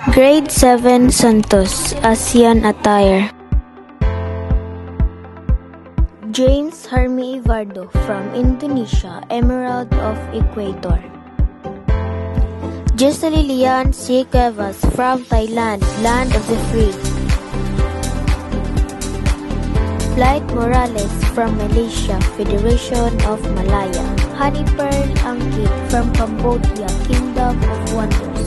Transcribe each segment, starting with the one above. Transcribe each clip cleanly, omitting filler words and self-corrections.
Grade 7 Santos, Asian Attire. James Hermi Ivardo from Indonesia, Emerald of Equator. Jessalilian C. Cuevas from Thailand, Land of the Free. Flight Morales from Malaysia, Federation of Malaya. Honey Pearl Angkit from Cambodia, Kingdom of Wonders.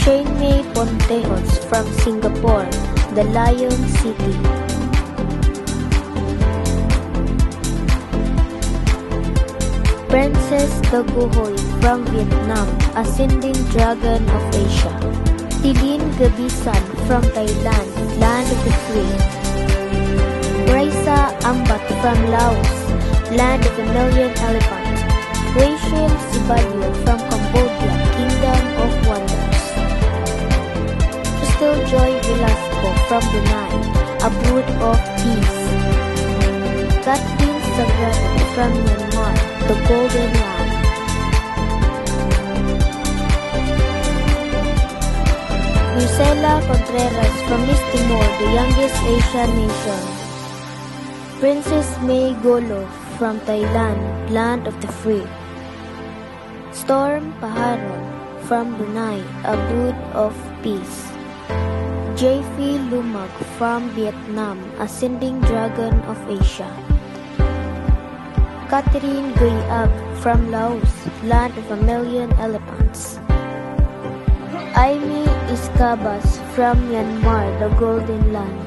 Shane May Pontejos from Singapore, The Lion City. Princess Daguhoy from Vietnam, Ascending Dragon of Asia. Tilin Gabisan from Thailand, Land of the Free. Raisa Ambat from Laos, Land of a Million Elephants. Rachel Sibalio from Cambodia, Kingdom of Wonders. Crystal Joy Velasco from Brunei, Abode of Peace. Kathleen Sagrado from Myanmar, The Golden Land. Lucela Contreras from East Timor, the youngest Asian nation. Princess May Golo from Thailand, Land of the Free. Storm Paharo from Brunei, Abode of Peace. J.F. Lumag from Vietnam, Ascending Dragon of Asia. Catherine Guyab from Laos, Land of a Million Elephants. Aimee Iscabas from Myanmar, The Golden Land.